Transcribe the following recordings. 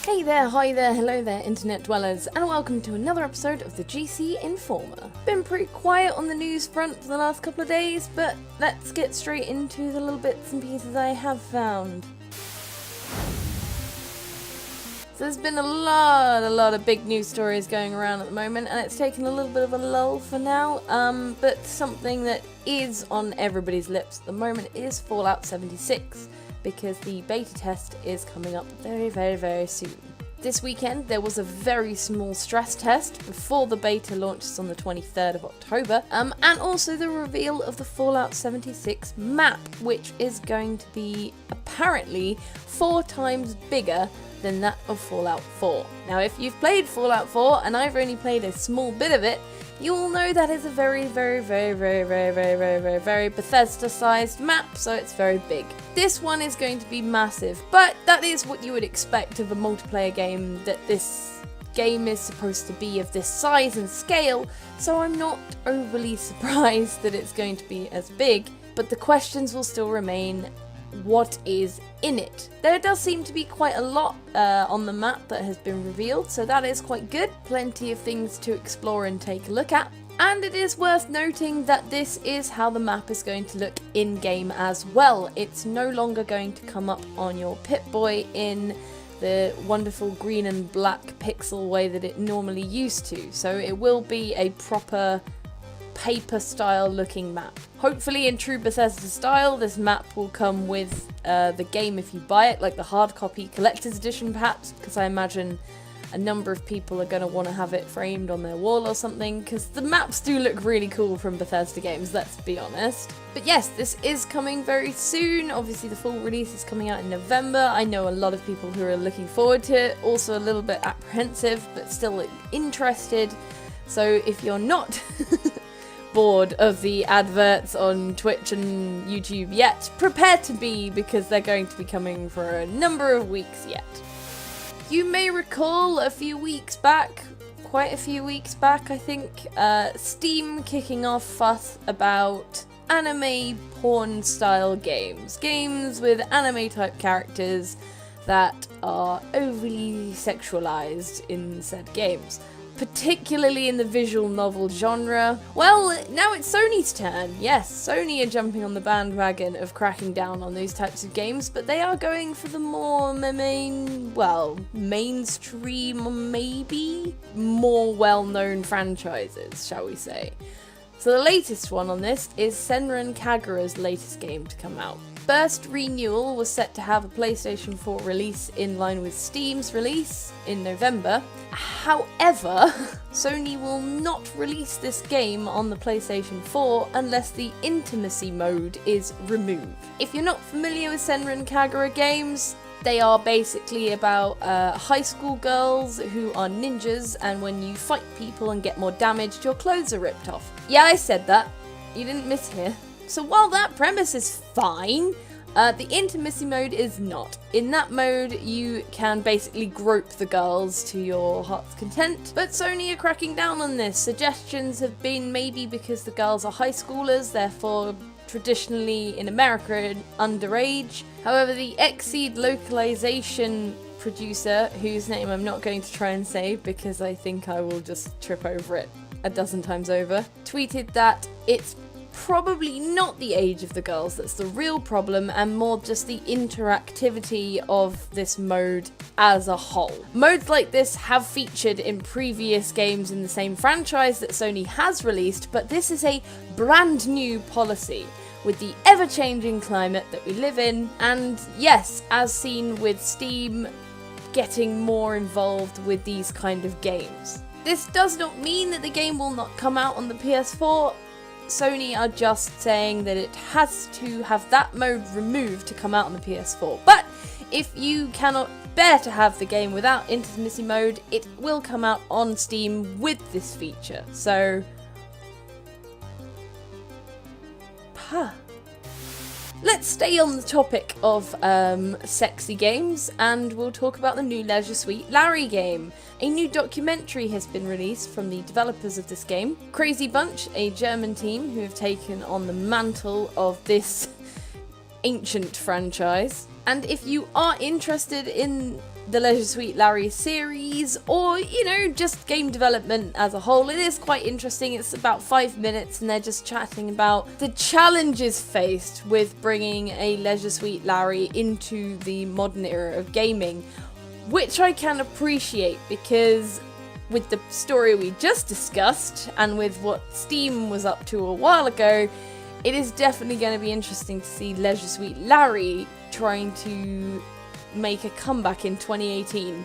Hey there, hi there, hello there internet dwellers, and welcome to another episode of the GC Informer. Been pretty quiet on the news front for the last couple of days, but let's get straight into the little bits and pieces I have found. So there's been a lot of big news stories going around at the moment, and it's taken a little bit of a lull for now, but something that is on everybody's lips at the moment is Fallout 76. Because the beta test is coming up very soon. This weekend there was a very small stress test before the beta launches on the 23rd of October, and also the reveal of the Fallout 76 map, which is going to be apparently 4 times bigger than that of Fallout 4. Now if you've played Fallout 4, and I've only played a small bit of it, you all know that is a very Bethesda-sized map, so it's very big. This one is going to be massive, but that is what you would expect of a multiplayer game, that this game is supposed to be of this size and scale, so I'm not overly surprised that it's going to be as big, but the questions will still remain. What is in it? There does seem to be quite a lot on the map that has been revealed, so that is quite good. Plenty of things to explore and take a look at. And it is worth noting that this is how the map is going to look in-game as well. It's no longer going to come up on your Pip-Boy in the wonderful green and black pixel way that it normally used to. So it will be a proper paper style looking map. Hopefully in true Bethesda style, this map will come with the game if you buy it, like the hard copy collector's edition perhaps, because I imagine a number of people are going to want to have it framed on their wall or something, because the maps do look really cool from Bethesda games, let's be honest. But yes, this is coming very soon. Obviously the full release is coming out in November. I know a lot of people who are looking forward to it, also a little bit apprehensive, but still interested. So if you're not bored of the adverts on Twitch and YouTube yet, prepare to be, because they're going to be coming for a number of weeks yet. You may recall quite a few weeks back I think, Steam kicking off fuss about anime porn style games. Games with anime type characters that are overly sexualized in said games, particularly in the visual novel genre. Well, now it's Sony's turn. Yes, Sony are jumping on the bandwagon of cracking down on those types of games, but they are going for the more mainstream, maybe more well-known franchises, shall we say. So the latest one on this is Senran Kagura's latest game to come out. First renewal was set to have a PlayStation 4 release in line with Steam's release in November. However, Sony will not release this game on the PlayStation 4 unless the intimacy mode is removed. If you're not familiar with Senran Kagura games, they are basically about high school girls who are ninjas, and when you fight people and get more damaged, your clothes are ripped off. Yeah, I said that. You didn't mishear. So while that premise is fine, the intimacy mode is not. In that mode, you can basically grope the girls to your heart's content, but Sony are cracking down on this. Suggestions have been maybe because the girls are high schoolers, therefore traditionally in America underage. However, the Xseed localization producer, whose name I'm not going to try and say because I think I will just trip over it a dozen times over, tweeted that it's probably not the age of the girls that's the real problem, and more just the interactivity of this mode as a whole. Modes like this have featured in previous games in the same franchise that Sony has released, but this is a brand new policy with the ever-changing climate that we live in, and yes, as seen with Steam getting more involved with these kind of games. This does not mean that the game will not come out on the PS4. Sony are just saying that it has to have that mode removed to come out on the PS4. But if you cannot bear to have the game without intimacy mode, it will come out on Steam with this feature. So, let's stay on the topic of sexy games, and we'll talk about the new Leisure Suite Larry game. A new documentary has been released from the developers of this game. Crazy Bunch, a German team who have taken on the mantle of this ancient franchise. And if you are interested in the Leisure Suite Larry series, or, you know, just game development as a whole, it is quite interesting. It's about 5 minutes and they're just chatting about the challenges faced with bringing a Leisure Suite Larry into the modern era of gaming, which I can appreciate because with the story we just discussed and with what Steam was up to a while ago, it is definitely going to be interesting to see Leisure Suite Larry trying to make a comeback in 2018.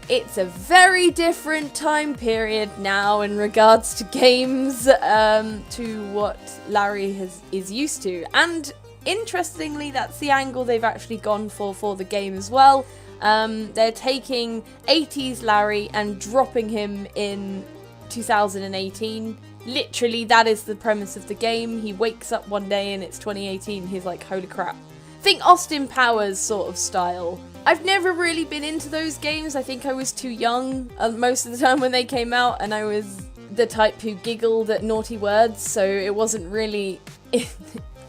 It's a very different time period now in regards to games to what Larry is used to, and interestingly that's the angle they've actually gone for the game as well. They're taking 80s Larry and dropping him in 2018. Literally, that is the premise of the game. He wakes up one day and it's 2018. He's like, holy crap. Think Austin Powers sort of style. I've never really been into those games. I think I was too young most of the time when they came out, and I was the type who giggled at naughty words, so it wasn't really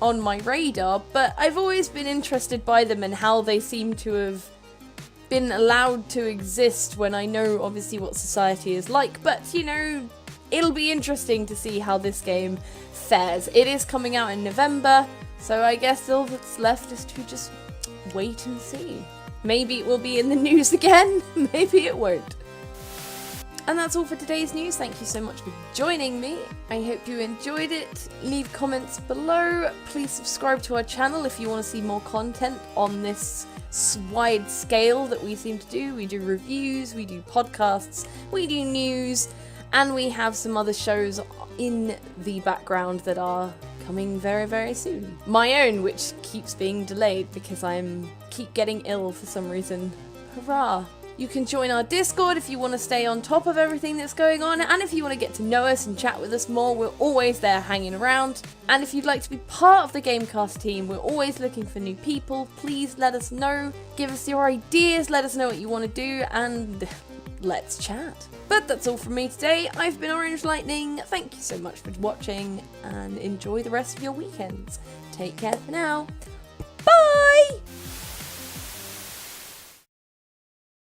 on my radar. But I've always been interested by them and how they seem to have been allowed to exist when I know obviously what society is like. But, you know, it'll be interesting to see how this game fares. It is coming out in November, so I guess all that's left is to just wait and see. Maybe it will be in the news again, maybe it won't. And that's all for today's news. Thank you so much for joining me. I hope you enjoyed it. Leave comments below. Please subscribe to our channel if you want to see more content on this wide scale that we seem to do. We do reviews, we do podcasts, we do news, and we have some other shows in the background that are coming very, very soon. My own, which keeps being delayed because keep getting ill for some reason. Hurrah! You can join our Discord if you want to stay on top of everything that's going on, and if you want to get to know us and chat with us more, we're always there hanging around. And if you'd like to be part of the GameCast team, we're always looking for new people. Please let us know, give us your ideas, let us know what you want to do, and let's chat. But that's all from me today. I've been Orange Lightning. Thank you so much for watching, and enjoy the rest of your weekends. Take care for now. Bye!